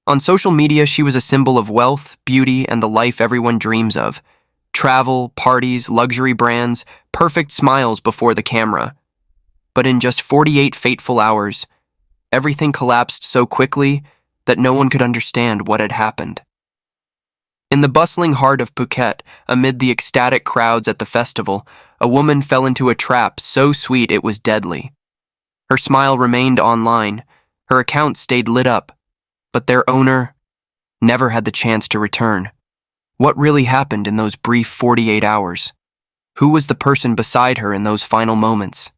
On social media, she was a symbol of wealth, beauty, and the life everyone dreams of. Travel, parties, luxury brands, perfect smiles before the camera. But in just 48 fateful hours, everything collapsed so quickly that no one could understand what had happened. In the bustling heart of Phuket, amid the ecstatic crowds at the festival, a woman fell into a trap so sweet it was deadly. Her smile remained online, her account stayed lit up, but their owner never had the chance to return. What really happened in those brief 48 hours? Who was the person beside her in those final moments?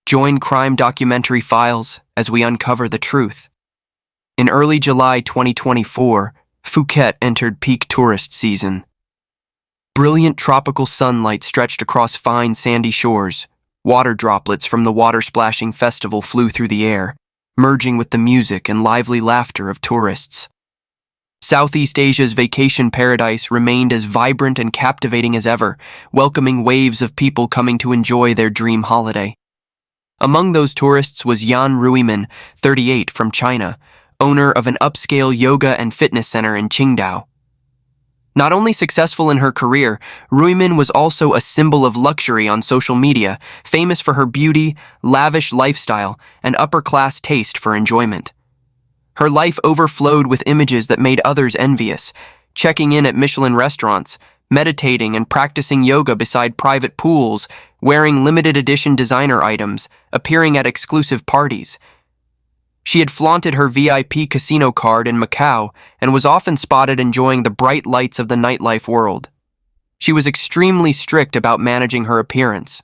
Join Crime Documentary Files as we uncover the truth. In early July 2024, Phuket entered peak tourist season. Brilliant tropical sunlight stretched across fine sandy shores. Water droplets from the water-splashing festival flew through the air, merging with the music and lively laughter of tourists. Southeast Asia's vacation paradise remained as vibrant and captivating as ever, welcoming waves of people coming to enjoy their dream holiday. Among those tourists was Ruimin, 38, from China, owner of an upscale yoga and fitness center in Qingdao. Not only successful in her career, Ruimin was also a symbol of luxury on social media, famous for her beauty, lavish lifestyle, and upper-class taste for enjoyment. Her life overflowed with images that made others envious, checking in at Michelin restaurants, meditating and practicing yoga beside private pools, wearing limited-edition designer items, appearing at exclusive parties. She had flaunted her VIP casino card in Macau and was often spotted enjoying the bright lights of the nightlife world. She was extremely strict about managing her appearance.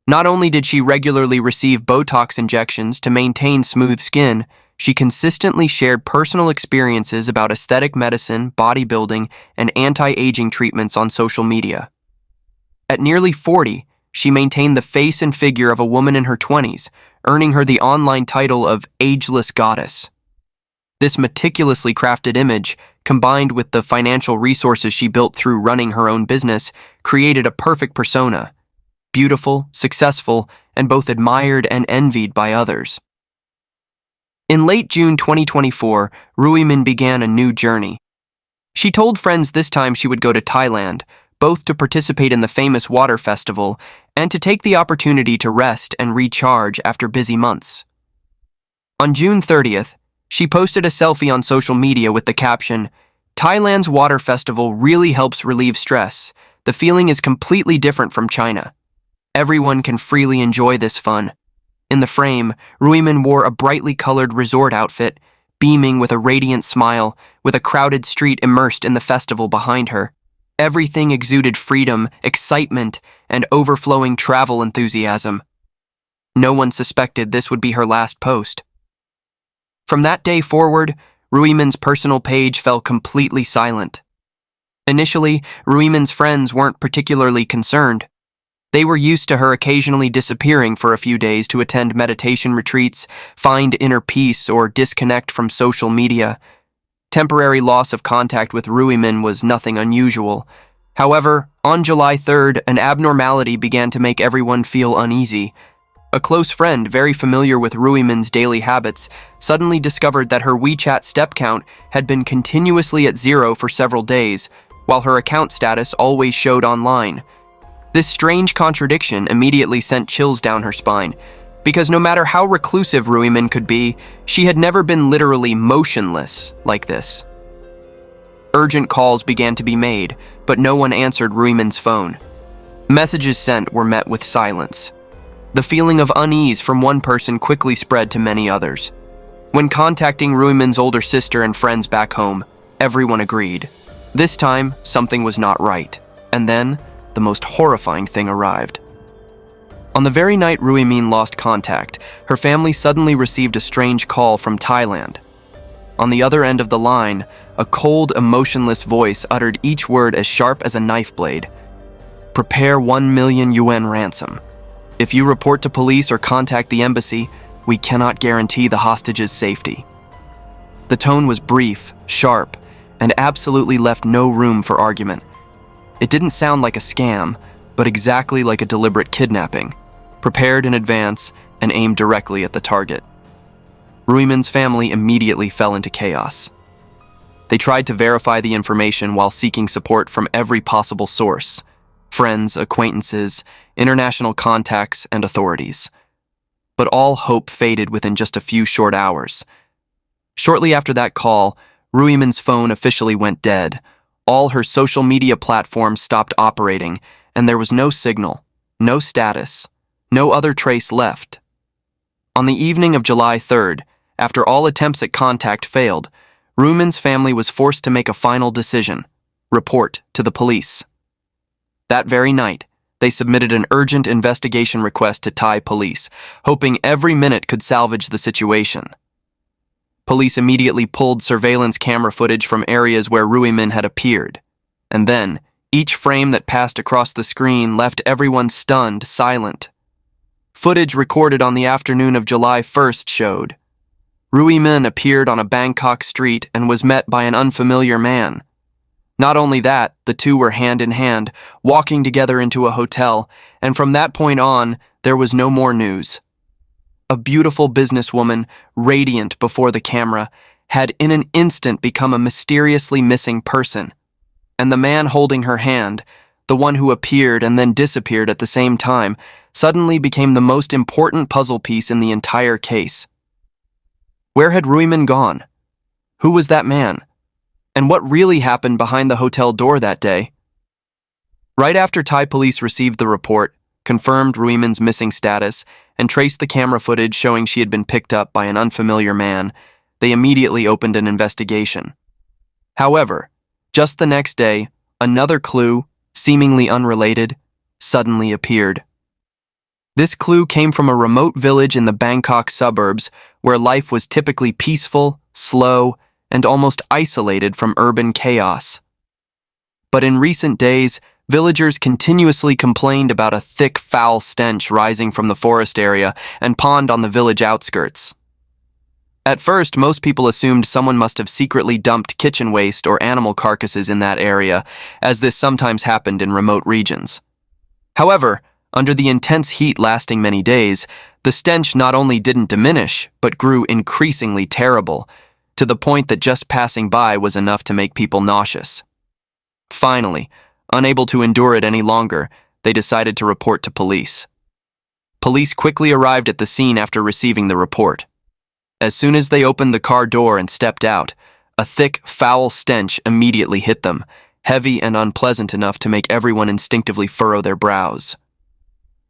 Not only did she regularly receive Botox injections to maintain smooth skin, she consistently shared personal experiences about aesthetic medicine, bodybuilding, and anti-aging treatments on social media. At nearly 40, she maintained the face and figure of a woman in her 20s, earning her the online title of Ageless Goddess. This meticulously crafted image, combined with the financial resources she built through running her own business, created a perfect persona: beautiful, successful, and both admired and envied by others. In late June 2024, Ruimin began a new journey. She told friends this time she would go to Thailand, both to participate in the famous water festival and to take the opportunity to rest and recharge after busy months. On June 30th, she posted a selfie on social media with the caption, "Thailand's water festival really helps relieve stress. The feeling is completely different from China. Everyone can freely enjoy this fun." In the frame, Ruimin wore a brightly colored resort outfit, beaming with a radiant smile, with a crowded street immersed in the festival behind her. Everything exuded freedom, excitement, and overflowing travel enthusiasm. No one suspected this would be her last post. From that day forward, Ruimin's personal page fell completely silent. Initially, Ruimin's friends weren't particularly concerned. They were used to her occasionally disappearing for a few days to attend meditation retreats, find inner peace, or disconnect from social media. Temporary loss of contact with Ruimin was nothing unusual. However, on July 3rd, an abnormality began to make everyone feel uneasy. A close friend, very familiar with Ruimin's daily habits, suddenly discovered that her WeChat step count had been continuously at 0 for several days, while her account status always showed online. This strange contradiction immediately sent chills down her spine, because no matter how reclusive Ruimin could be, she had never been literally motionless like this. Urgent calls began to be made, but no one answered Ruimin's phone. Messages sent were met with silence. The feeling of unease from one person quickly spread to many others. When contacting Ruimin's older sister and friends back home, everyone agreed. This time, something was not right. And then, the most horrifying thing arrived. On the very night Ruimin lost contact, her family suddenly received a strange call from Thailand. On the other end of the line, a cold, emotionless voice uttered each word as sharp as a knife blade. "Prepare 1 million yuan ransom. If you report to police or contact the embassy, we cannot guarantee the hostage's safety." The tone was brief, sharp, and absolutely left no room for argument. It didn't sound like a scam, but exactly like a deliberate kidnapping, prepared in advance and aimed directly at the target. Ruimin's family immediately fell into chaos. They tried to verify the information while seeking support from every possible source: friends, acquaintances, international contacts, and authorities. But all hope faded within just a few short hours. Shortly after that call, Ruimin's phone officially went dead. All her social media platforms stopped operating, and there was no signal, no status, no other trace left. On the evening of July 3rd, after all attempts at contact failed, Ruimin's family was forced to make a final decision: report to the police. That very night, they submitted an urgent investigation request to Thai police, hoping every minute could salvage the situation. Police immediately pulled surveillance camera footage from areas where Ruimin had appeared, and then each frame that passed across the screen left everyone stunned, silent. Footage recorded on the afternoon of July 1st showed Ruimin appeared on a Bangkok street and was met by an unfamiliar man. Not only that, the two were hand in hand, walking together into a hotel, and from that point on, there was no more news. A beautiful businesswoman, radiant before the camera, had in an instant become a mysteriously missing person. And the man holding her hand, the one who appeared and then disappeared at the same time, suddenly became the most important puzzle piece in the entire case. Where had Ruimin gone? Who was that man? And what really happened behind the hotel door that day? Right after Thai police received the report, confirmed Ruimin's missing status, and traced the camera footage showing she had been picked up by an unfamiliar man, they immediately opened an investigation. However, just the next day, another clue, seemingly unrelated, suddenly appeared. This clue came from a remote village in the Bangkok suburbs where life was typically peaceful, slow, and almost isolated from urban chaos. But in recent days, villagers continuously complained about a thick, foul stench rising from the forest area and pond on the village outskirts. At first, most people assumed someone must have secretly dumped kitchen waste or animal carcasses in that area, as this sometimes happened in remote regions. However, under the intense heat lasting many days, the stench not only didn't diminish, but grew increasingly terrible, to the point that just passing by was enough to make people nauseous. Finally, unable to endure it any longer, they decided to report to police. Police quickly arrived at the scene after receiving the report. As soon as they opened the car door and stepped out, a thick, foul stench immediately hit them, heavy and unpleasant enough to make everyone instinctively furrow their brows.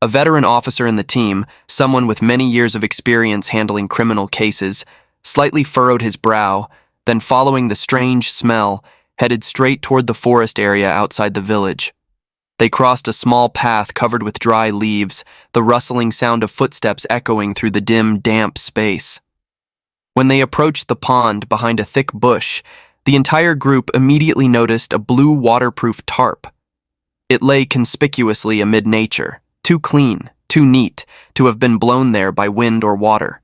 A veteran officer in the team, someone with many years of experience handling criminal cases, slightly furrowed his brow, then following the strange smell, headed straight toward the forest area outside the village. They crossed a small path covered with dry leaves, the rustling sound of footsteps echoing through the dim, damp space. When they approached the pond behind a thick bush, the entire group immediately noticed a blue waterproof tarp. It lay conspicuously amid nature, too clean, too neat, to have been blown there by wind or water.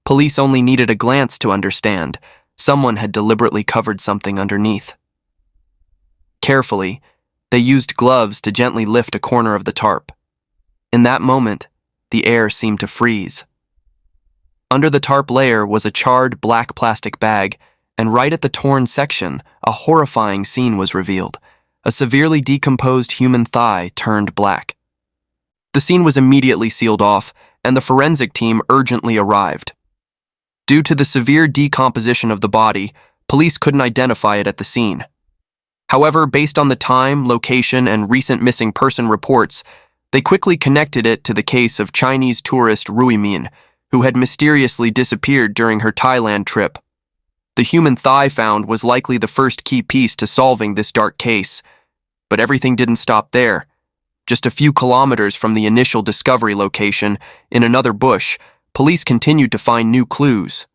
Police only needed a glance to understand. Someone had deliberately covered something underneath. Carefully, they used gloves to gently lift a corner of the tarp. In that moment, the air seemed to freeze. Under the tarp layer was a charred black plastic bag, and right at the torn section, a horrifying scene was revealed. A severely decomposed human thigh turned black. The scene was immediately sealed off, and the forensic team urgently arrived. Due to the severe decomposition of the body, police couldn't identify it at the scene. However, based on the time, location, and recent missing person reports, they quickly connected it to the case of Chinese tourist Ruimin, who had mysteriously disappeared during her Thailand trip. The human thigh found was likely the first key piece to solving this dark case. But everything didn't stop there. Just a few kilometers from the initial discovery location, in another bush, police continued to find new clues.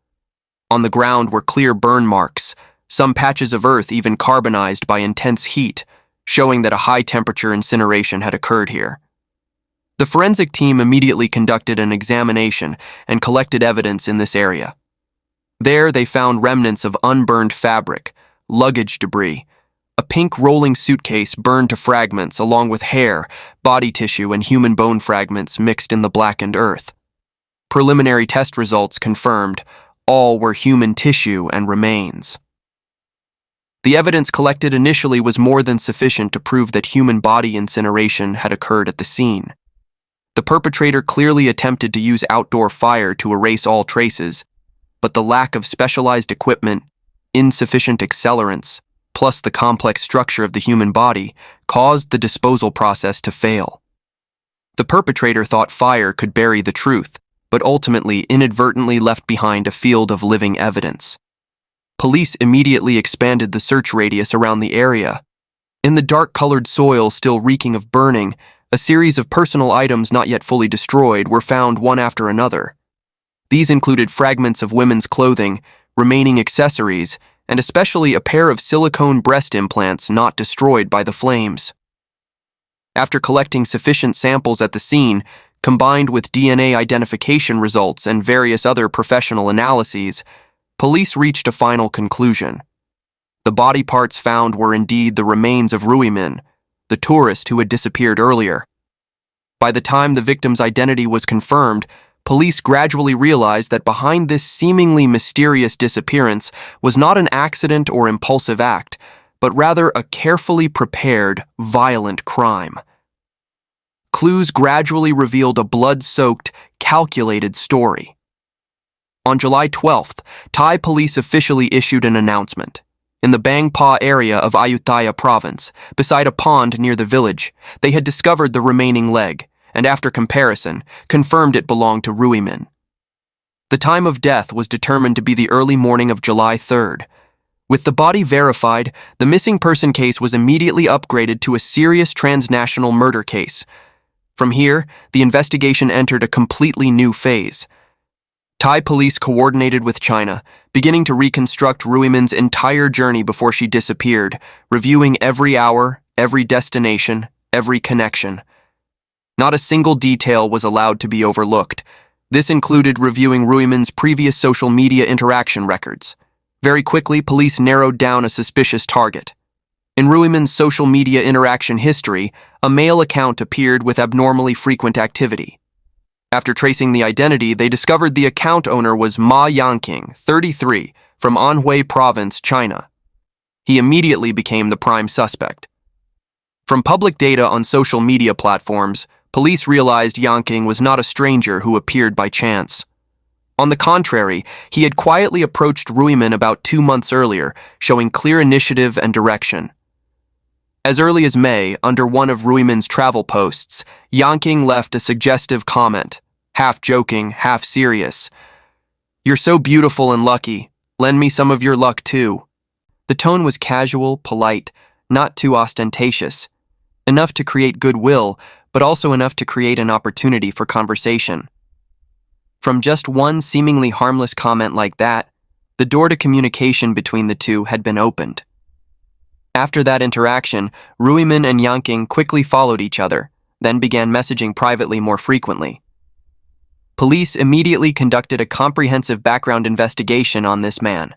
On the ground were clear burn marks, some patches of earth even carbonized by intense heat, showing that a high-temperature incineration had occurred here. The forensic team immediately conducted an examination and collected evidence in this area. There they found remnants of unburned fabric, luggage debris, a pink rolling suitcase burned to fragments along with hair, body tissue, and human bone fragments mixed in the blackened earth. Preliminary test results confirmed all were human tissue and remains. The evidence collected initially was more than sufficient to prove that human body incineration had occurred at the scene. The perpetrator clearly attempted to use outdoor fire to erase all traces, but the lack of specialized equipment, insufficient accelerants, plus the complex structure of the human body caused the disposal process to fail. The perpetrator thought fire could bury the truth, but ultimately inadvertently left behind a field of living evidence. Police immediately expanded the search radius around the area. In the dark-colored soil still reeking of burning, a series of personal items not yet fully destroyed were found one after another. These included fragments of women's clothing, remaining accessories, and especially a pair of silicone breast implants not destroyed by the flames. After collecting sufficient samples at the scene, combined with DNA identification results and various other professional analyses, police reached a final conclusion. The body parts found were indeed the remains of Ruimin, the tourist who had disappeared earlier. By the time the victim's identity was confirmed, police gradually realized that behind this seemingly mysterious disappearance was not an accident or impulsive act, but rather a carefully prepared, violent crime. Clues gradually revealed a blood-soaked, calculated story. On July 12th, Thai police officially issued an announcement. In the Bang Pa area of Ayutthaya province, beside a pond near the village, they had discovered the remaining leg, and after comparison, confirmed it belonged to Ruimin. The time of death was determined to be the early morning of July 3rd. With the body verified, the missing person case was immediately upgraded to a serious transnational murder case. From here, the investigation entered a completely new phase. Thai police coordinated with China, beginning to reconstruct Ruimin's entire journey before she disappeared, reviewing every hour, every destination, every connection. Not a single detail was allowed to be overlooked. This included reviewing Ruimin's previous social media interaction records. Very quickly, police narrowed down a suspicious target. In Ruimin's social media interaction history, a male account appeared with abnormally frequent activity. After tracing the identity, they discovered the account owner was Ma Yanqing, 33, from Anhui Province, China. He immediately became the prime suspect. From public data on social media platforms, police realized Yanqing was not a stranger who appeared by chance. On the contrary, he had quietly approached Ruimin about 2 months earlier, showing clear initiative and direction. As early as May, under one of Ruimin's travel posts, Yanqing left a suggestive comment, half joking, half serious. "You're so beautiful and lucky. Lend me some of your luck too." The tone was casual, polite, not too ostentatious. Enough to create goodwill, but also enough to create an opportunity for conversation. From just one seemingly harmless comment like that, the door to communication between the two had been opened. After that interaction, Ruimin and Yanqing quickly followed each other, then began messaging privately more frequently. Police immediately conducted a comprehensive background investigation on this man.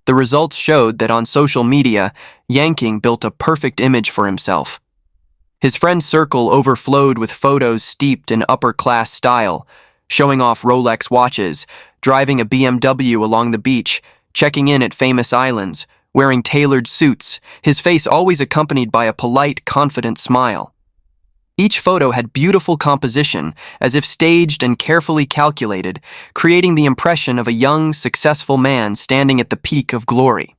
The results showed that on social media, Yanqing built a perfect image for himself. His friend circle overflowed with photos steeped in upper-class style, showing off Rolex watches, driving a BMW along the beach, checking in at famous islands, wearing tailored suits, his face always accompanied by a polite, confident smile. Each photo had beautiful composition, as if staged and carefully calculated, creating the impression of a young, successful man standing at the peak of glory.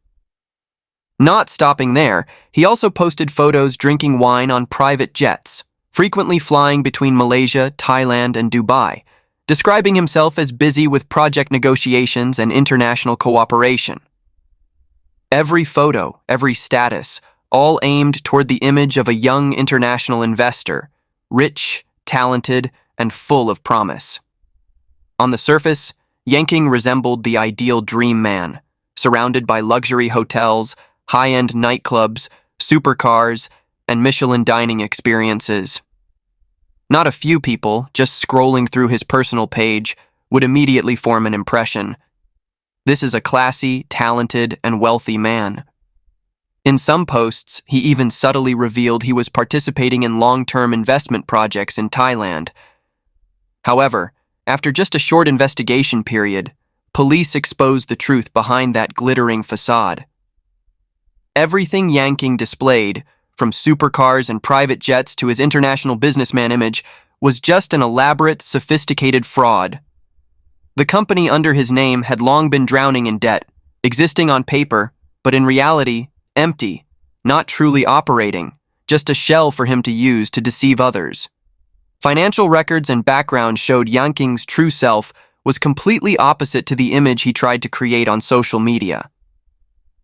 Not stopping there, he also posted photos drinking wine on private jets, frequently flying between Malaysia, Thailand, and Dubai, describing himself as busy with project negotiations and international cooperation. Every photo, every status, all aimed toward the image of a young international investor, rich, talented, and full of promise. On the surface, Yanqing resembled the ideal dream man, surrounded by luxury hotels, high-end nightclubs, supercars, and Michelin dining experiences. Not a few people, just scrolling through his personal page, would immediately form an impression. This is a classy, talented, and wealthy man. In some posts, he even subtly revealed he was participating in long-term investment projects in Thailand. However, after just a short investigation period, police exposed the truth behind that glittering facade. Everything Yanqing displayed, from supercars and private jets to his international businessman image, was just an elaborate, sophisticated fraud. The company under his name had long been drowning in debt, existing on paper, but in reality, empty, not truly operating, just a shell for him to use to deceive others. Financial records and background showed Yanqing's true self was completely opposite to the image he tried to create on social media.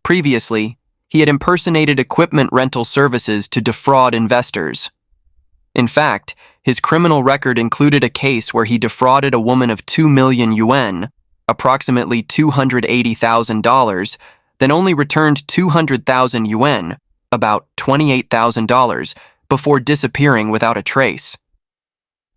Previously, he had impersonated equipment rental services to defraud investors. In fact, his criminal record included a case where he defrauded a woman of 2 million yuan, approximately $280,000, then only returned 200,000 yuan, about $28,000, before disappearing without a trace.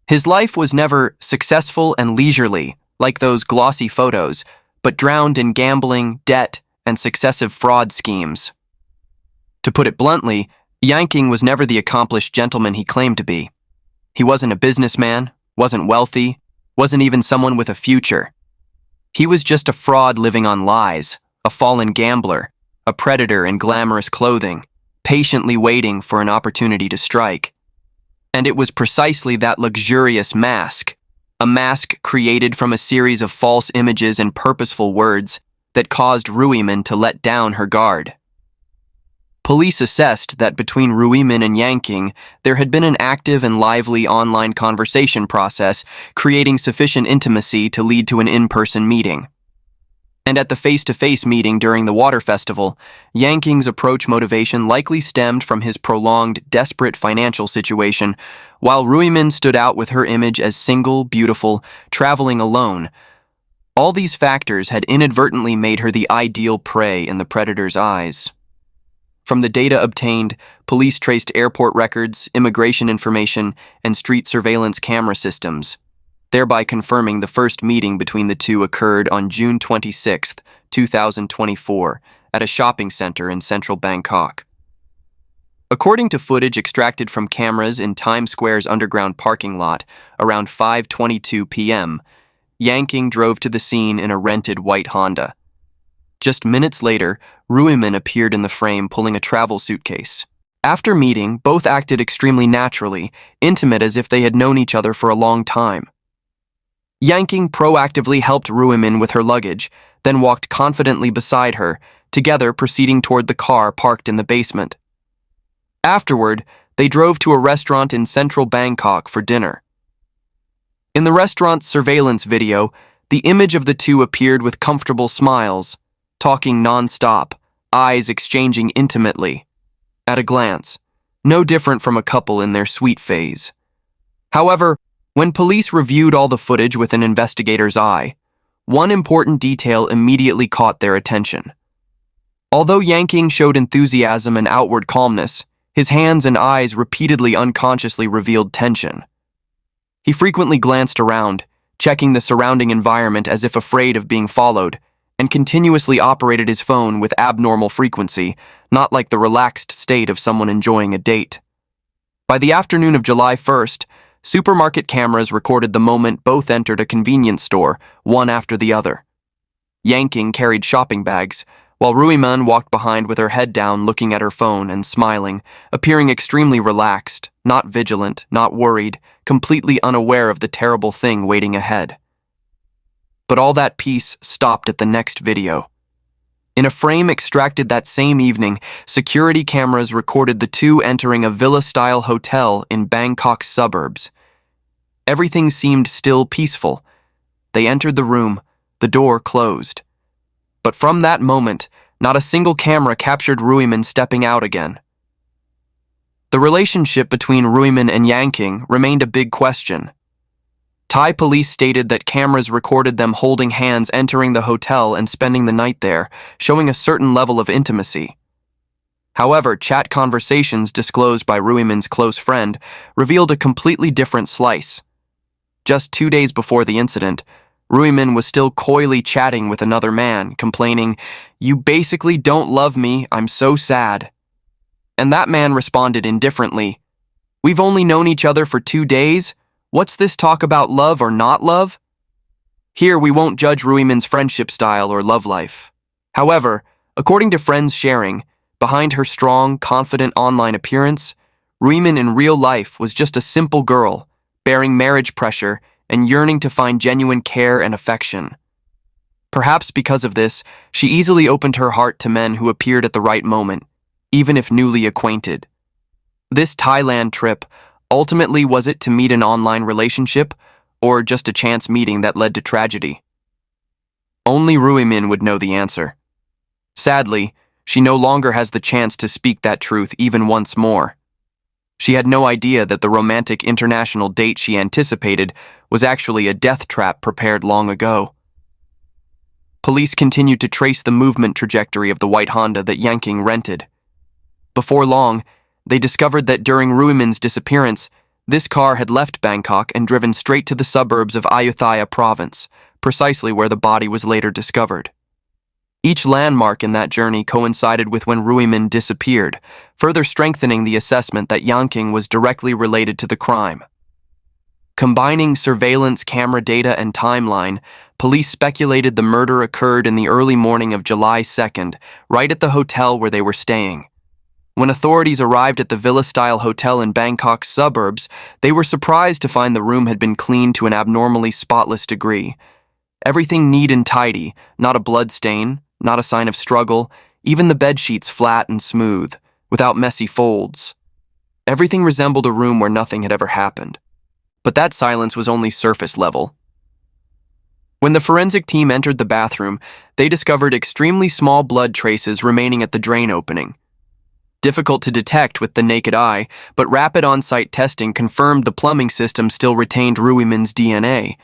His life was never successful and leisurely, like those glossy photos, but drowned in gambling, debt, and successive fraud schemes. To put it bluntly, Yanqing was never the accomplished gentleman he claimed to be. He wasn't a businessman, wasn't wealthy, wasn't even someone with a future. He was just a fraud living on lies, a fallen gambler, a predator in glamorous clothing, patiently waiting for an opportunity to strike. And it was precisely that luxurious mask, a mask created from a series of false images and purposeful words, that caused Ruimin to let down her guard. Police assessed that between Ruimin and Yanqing, there had been an active and lively online conversation process, creating sufficient intimacy to lead to an in-person meeting. And at the face-to-face meeting during the water festival, Yanqing's approach motivation likely stemmed from his prolonged, desperate financial situation, while Ruimin stood out with her image as single, beautiful, traveling alone. All these factors had inadvertently made her the ideal prey in the predator's eyes. From the data obtained, police traced airport records, immigration information, and street surveillance camera systems, thereby confirming the first meeting between the two occurred on June 26, 2024, at a shopping center in central Bangkok. According to footage extracted from cameras in Times Square's underground parking lot around 5:22 p.m., Yanqing drove to the scene in a rented white Honda. Just minutes later, Ruimin appeared in the frame pulling a travel suitcase. After meeting, both acted extremely naturally, intimate as if they had known each other for a long time. Yanqing proactively helped Ruimin with her luggage, then walked confidently beside her, together proceeding toward the car parked in the basement. Afterward, they drove to a restaurant in central Bangkok for dinner. In the restaurant's surveillance video, the image of the two appeared with comfortable smiles, talking non-stop, eyes exchanging intimately. At a glance, no different from a couple in their sweet phase. However, when police reviewed all the footage with an investigator's eye, one important detail immediately caught their attention. Although Yanqing showed enthusiasm and outward calmness, his hands and eyes repeatedly unconsciously revealed tension. He frequently glanced around, checking the surrounding environment as if afraid of being followed, and continuously operated his phone with abnormal frequency, not like the relaxed state of someone enjoying a date. By the afternoon of July 1st, supermarket cameras recorded the moment both entered a convenience store, one after the other. Yanqing carried shopping bags, while Ruimin walked behind with her head down looking at her phone and smiling, appearing extremely relaxed, not vigilant, not worried, completely unaware of the terrible thing waiting ahead. But all that peace stopped at the next video. In a frame extracted that same evening, security cameras recorded the two entering a villa-style hotel in Bangkok's suburbs. Everything seemed still peaceful. They entered the room, the door closed. But from that moment, not a single camera captured Ruimin stepping out again. The relationship between Ruimin and Yanqing remained a big question. Thai police stated that cameras recorded them holding hands entering the hotel and spending the night there, showing a certain level of intimacy. However, chat conversations disclosed by Ruimin's close friend revealed a completely different slice. Just 2 days before the incident, Ruimin was still coyly chatting with another man, complaining, "You basically don't love me, I'm so sad." And that man responded indifferently, "We've only known each other for 2 days. What's this talk about love or not love?" Here, we won't judge Ruimin's friendship style or love life. However, according to friends sharing, Behind her strong, confident online appearance, Ruimin in real life was just a simple girl, bearing marriage pressure and yearning to find genuine care and affection. Perhaps because of this, she easily opened her heart to men who appeared at the right moment, even if newly acquainted. This Thailand trip, ultimately, was it to meet an online relationship, or just a chance meeting that led to tragedy? Only Ruimin would know the answer. Sadly, she no longer has the chance to speak that truth even once more. She had no idea that the romantic international date she anticipated was actually a death trap prepared long ago. Police continued to trace the movement trajectory of the white Honda that Yanqing rented. Before long, they discovered that during Ruimin's disappearance, this car had left Bangkok and driven straight to the suburbs of Ayutthaya province, precisely where the body was later discovered. Each landmark in that journey coincided with when Ruimin disappeared, further strengthening the assessment that Yanqing was directly related to the crime. Combining surveillance camera data and timeline, police speculated the murder occurred in the early morning of July 2nd, right at the hotel where they were staying. When authorities arrived at the villa-style hotel in Bangkok's suburbs, they were surprised to find the room had been cleaned to an abnormally spotless degree. Everything neat and tidy, not a blood stain, not a sign of struggle, even the bedsheets flat and smooth, without messy folds. Everything resembled a room where nothing had ever happened. But that silence was only surface level. When the forensic team entered the bathroom, they discovered extremely small blood traces remaining at the drain opening. Difficult to detect with the naked eye, but rapid on-site testing confirmed the plumbing system still retained Ruimin's DNA.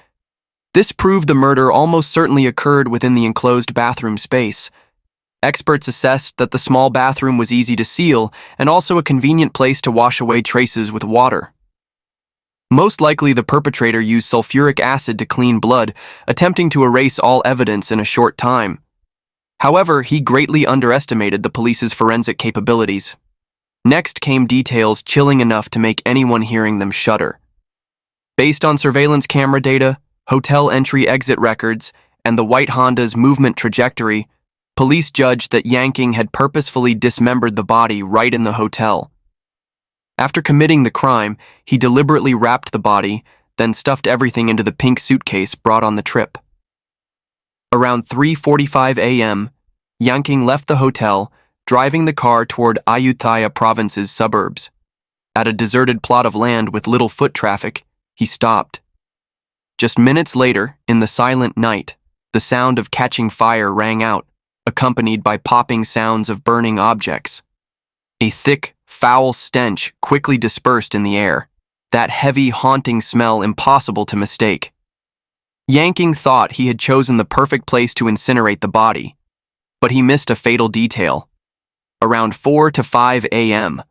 This proved the murder almost certainly occurred within the enclosed bathroom space. Experts assessed that the small bathroom was easy to seal and also a convenient place to wash away traces with water. Most likely the perpetrator used sulfuric acid to clean blood, attempting to erase all evidence in a short time. However, he greatly underestimated the police's forensic capabilities. Next came details chilling enough to make anyone hearing them shudder. Based on surveillance camera data, hotel entry-exit records, and the white Honda's movement trajectory, police judged that Yanqing had purposefully dismembered the body right in the hotel. After committing the crime, he deliberately wrapped the body, then stuffed everything into the pink suitcase brought on the trip. Around 3:45 a.m., Yanqing left the hotel, driving the car toward Ayutthaya province's suburbs. At a deserted plot of land with little foot traffic, he stopped. Just minutes later, in the silent night, the sound of catching fire rang out, accompanied by popping sounds of burning objects. A thick, foul stench quickly dispersed in the air, that heavy, haunting smell impossible to mistake. Yanqing thought he had chosen the perfect place to incinerate the body, but he missed a fatal detail. Around 4 to 5 a.m.,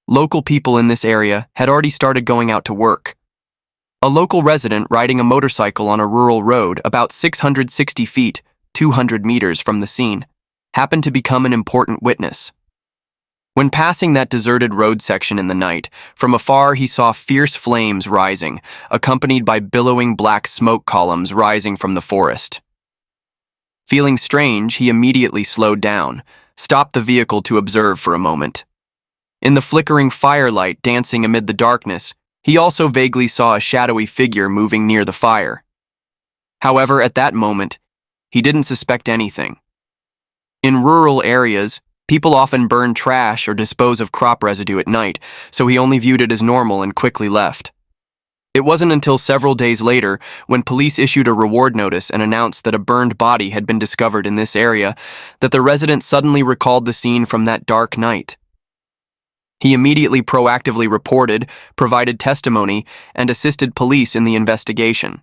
local people in this area had already started going out to work. A local resident riding a motorcycle on a rural road about 660 feet, 200 meters from the scene, happened to become an important witness. When passing that deserted road section in the night, from afar he saw fierce flames rising, accompanied by billowing black smoke columns rising from the forest. Feeling strange, he immediately slowed down, stopped the vehicle to observe for a moment. In the flickering firelight dancing amid the darkness, he also vaguely saw a shadowy figure moving near the fire. However, at that moment, he didn't suspect anything. In rural areas, people often burn trash or dispose of crop residue at night, so he only viewed it as normal and quickly left. It wasn't until several days later, when police issued a reward notice and announced that a burned body had been discovered in this area, that the resident suddenly recalled the scene from that dark night. He immediately proactively reported, provided testimony, and assisted police in the investigation.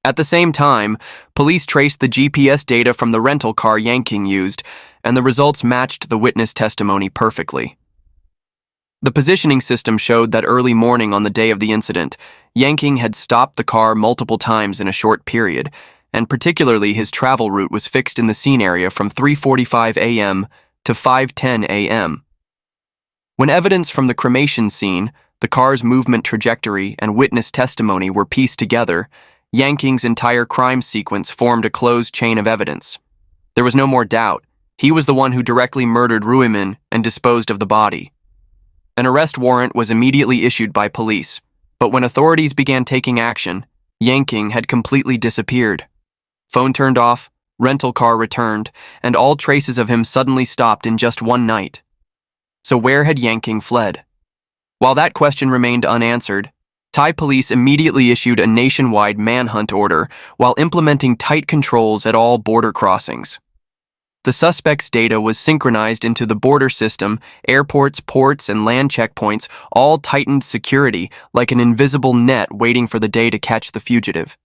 At the same time, police traced the GPS data from the rental car Yanqing used, and the results matched the witness testimony perfectly. The positioning system showed that early morning on the day of the incident, Yanqing had stopped the car multiple times in a short period, and particularly his travel route was fixed in the scene area from 3:45 a.m. to 5:10 a.m. When evidence from the cremation scene, the car's movement trajectory, and witness testimony were pieced together, Yanqing's entire crime sequence formed a closed chain of evidence. There was no more doubt. He was the one who directly murdered Ruimin and disposed of the body. An arrest warrant was immediately issued by police, but when authorities began taking action, Yanqing had completely disappeared. Phone turned off, rental car returned, and all traces of him suddenly stopped in just one night. So where had Yanqing fled? While that question remained unanswered, Thai police immediately issued a nationwide manhunt order while implementing tight controls at all border crossings. The suspect's data was synchronized into the border system, airports, ports, and land checkpoints all tightened security like an invisible net waiting for the day to catch the fugitive.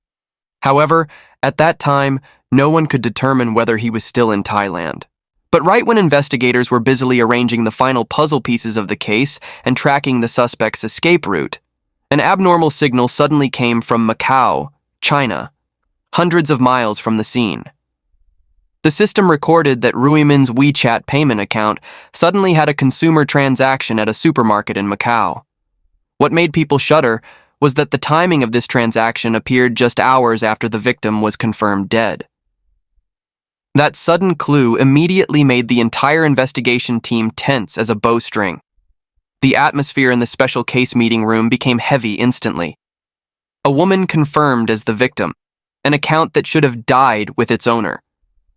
However, at that time, no one could determine whether he was still in Thailand. But right when investigators were busily arranging the final puzzle pieces of the case and tracking the suspect's escape route, an abnormal signal suddenly came from Macau, China, hundreds of miles from the scene. The system recorded that Ruimin's WeChat payment account suddenly had a consumer transaction at a supermarket in Macau. What made people shudder was that the timing of this transaction appeared just hours after the victim was confirmed dead. That sudden clue immediately made the entire investigation team tense as a bowstring. The atmosphere in the special case meeting room became heavy instantly. A woman confirmed as the victim, an account that should have died with its owner.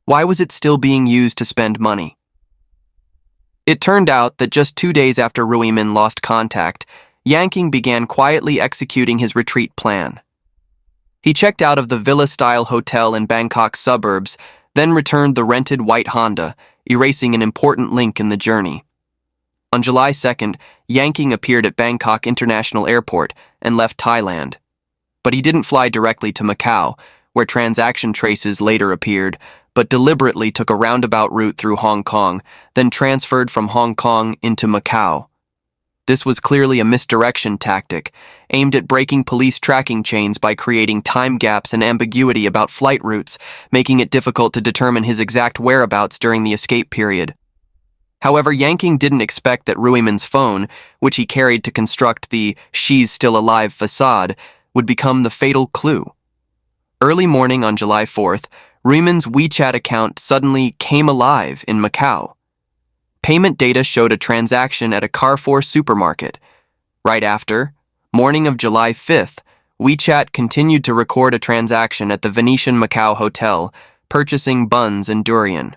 Why was it still being used to spend money? It turned out that just 2 days after Ruimin lost contact, Yanqing began quietly executing his retreat plan. He checked out of the villa-style hotel in Bangkok's suburbs, then returned the rented white Honda, erasing an important link in the journey. On July 2nd, Yanqing appeared at Bangkok International Airport and left Thailand. But he didn't fly directly to Macau, where transaction traces later appeared, but deliberately took a roundabout route through Hong Kong, then transferred from Hong Kong into Macau. This was clearly a misdirection tactic, aimed at breaking police tracking chains by creating time gaps and ambiguity about flight routes, making it difficult to determine his exact whereabouts during the escape period. However, Yanqing didn't expect that Ruimin's phone, which he carried to construct the "she's still alive" facade, would become the fatal clue. Early morning on July 4th, Ruimin's WeChat account suddenly came alive in Macau. Payment data showed a transaction at a Carrefour supermarket. Right after, morning of July 5th, WeChat continued to record a transaction at the Venetian Macau Hotel, purchasing buns and durian.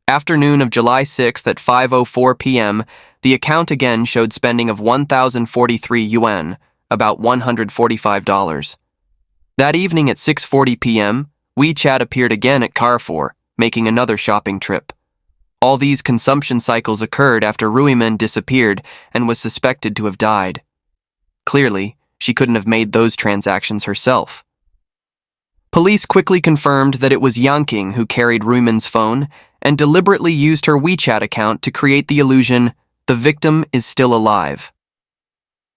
Afternoon of July 6th at 5:04 p.m., the account again showed spending of 1,043 yuan, about $145. That evening at 6:40 p.m., WeChat appeared again at Carrefour, making another shopping trip. All these consumption cycles occurred after Ruimin disappeared and was suspected to have died. Clearly, she couldn't have made those transactions herself. Police quickly confirmed that it was Yanqing who carried Ruimin's phone and deliberately used her WeChat account to create the illusion the victim is still alive.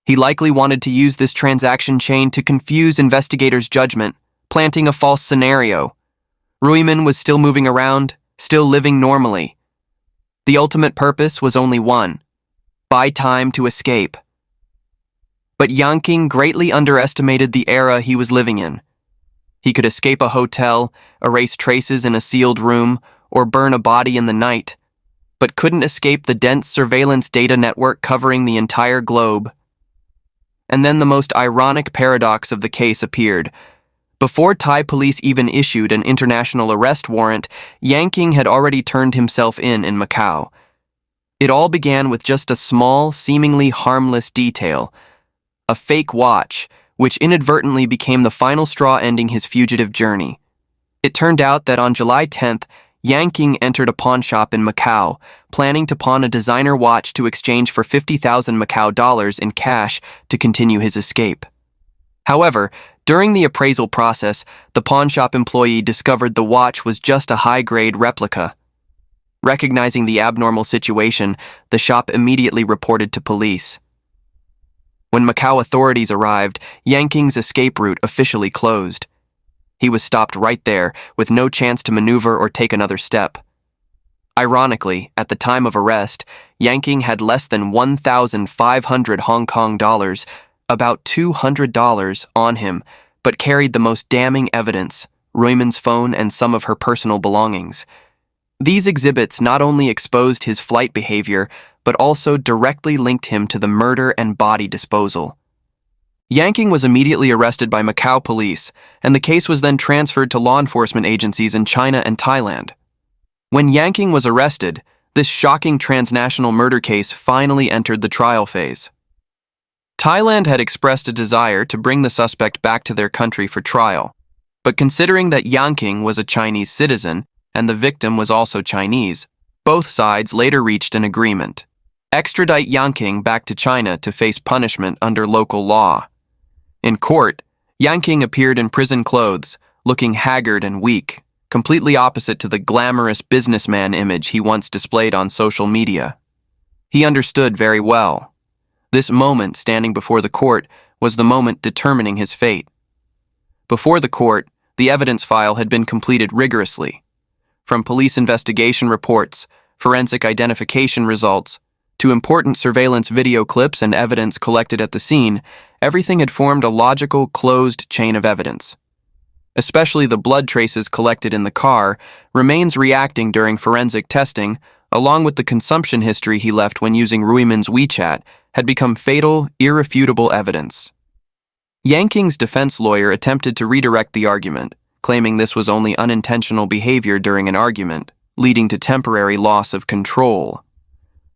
He likely wanted to use this transaction chain to confuse investigators' judgment, planting a false scenario. Ruimin was still moving around, still living normally. The ultimate purpose was only one: buy time to escape. But Yanqing greatly underestimated the era he was living in. He could escape a hotel, erase traces in a sealed room, or burn a body in the night, but couldn't escape the dense surveillance data network covering the entire globe. And then the most ironic paradox of the case appeared. Before Thai police even issued an international arrest warrant, Yanqing had already turned himself in Macau. It all began with just a small, seemingly harmless detail: a fake watch, which inadvertently became the final straw ending his fugitive journey. It turned out that on July 10th, Yanqing entered a pawn shop in Macau, planning to pawn a designer watch to exchange for 50,000 Macau dollars in cash to continue his escape. However, during the appraisal process, the pawn shop employee discovered the watch was just a high-grade replica. Recognizing the abnormal situation, the shop immediately reported to police. When Macau authorities arrived, Yanqing's escape route officially closed. He was stopped right there, with no chance to maneuver or take another step. Ironically, at the time of arrest, Yanqing had less than 1,500 Hong Kong dollars, about $200 on him, but carried the most damning evidence: Ruimin's phone and some of her personal belongings. These exhibits not only exposed his flight behavior, but also directly linked him to the murder and body disposal. Yanqing was immediately arrested by Macau police, and the case was then transferred to law enforcement agencies in China and Thailand. When Yanqing was arrested, this shocking transnational murder case finally entered the trial phase. Thailand had expressed a desire to bring the suspect back to their country for trial, but considering that Yanqing was a Chinese citizen and the victim was also Chinese, both sides later reached an agreement. Extradite Yanqing back to China to face punishment under local law. In court, Yanqing appeared in prison clothes, looking haggard and weak, completely opposite to the glamorous businessman image he once displayed on social media. He understood very well. This moment standing before the court was the moment determining his fate. Before the court, the evidence file had been completed rigorously. From police investigation reports, forensic identification results, to important surveillance video clips and evidence collected at the scene, everything had formed a logical, closed chain of evidence. Especially the blood traces collected in the car, remains reacting during forensic testing, along with the consumption history he left when using Ruimin's WeChat, had become fatal, irrefutable evidence. Yanqing's defense lawyer attempted to redirect the argument, claiming this was only unintentional behavior during an argument, leading to temporary loss of control.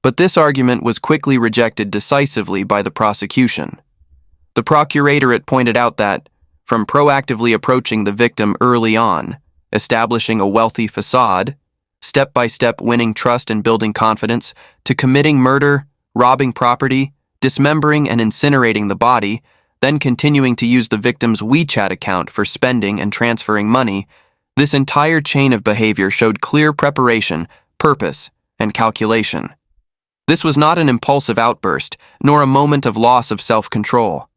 But this argument was quickly rejected decisively by the prosecution. The procuratorate pointed out that, from proactively approaching the victim early on, establishing a wealthy facade, step-by-step winning trust and building confidence, to committing murder, robbing property, dismembering and incinerating the body, then continuing to use the victim's WeChat account for spending and transferring money, this entire chain of behavior showed clear preparation, purpose, and calculation. This was not an impulsive outburst, nor a moment of loss of self-control.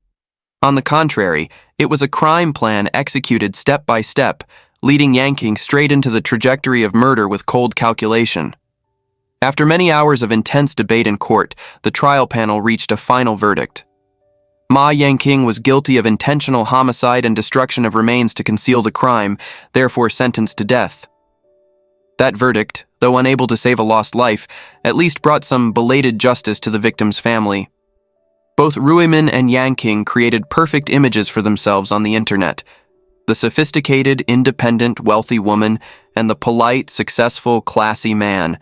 On the contrary, it was a crime plan executed step by step, leading Yanqing straight into the trajectory of murder with cold calculation. After many hours of intense debate in court, the trial panel reached a final verdict. Ma Yanqing was guilty of intentional homicide and destruction of remains to conceal the crime, therefore sentenced to death. That verdict, though unable to save a lost life, at least brought some belated justice to the victim's family. Both Ruimin and Yanqing created perfect images for themselves on the internet. The sophisticated, independent, wealthy woman, and the polite, successful, classy man.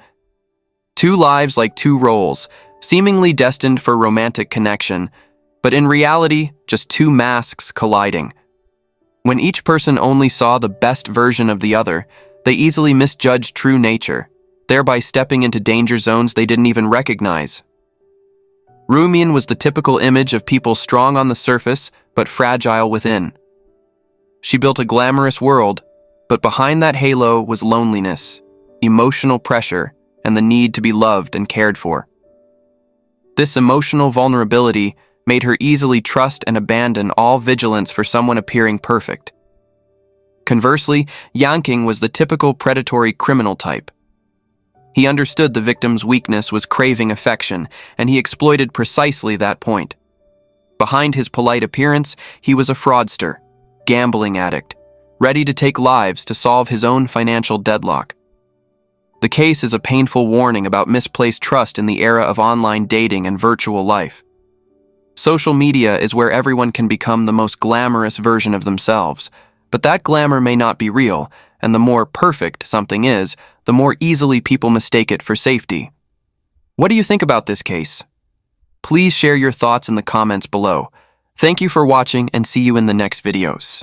Two lives like two roles, seemingly destined for romantic connection, but in reality, just two masks colliding. When each person only saw the best version of the other, they easily misjudged true nature, thereby stepping into danger zones they didn't even recognize. Ruimin was the typical image of people strong on the surface, but fragile within. She built a glamorous world, but behind that halo was loneliness, emotional pressure, and the need to be loved and cared for. This emotional vulnerability made her easily trust and abandon all vigilance for someone appearing perfect. Conversely, Yanqing was the typical predatory criminal type. He understood the victim's weakness was craving affection, and he exploited precisely that point. Behind his polite appearance, he was a fraudster, gambling addict, ready to take lives to solve his own financial deadlock. The case is a painful warning about misplaced trust in the era of online dating and virtual life. Social media is where everyone can become the most glamorous version of themselves, but that glamour may not be real, and the more perfect something is, the more easily people mistake it for safety. What do you think about this case? Please share your thoughts in the comments below. Thank you for watching and see you in the next videos.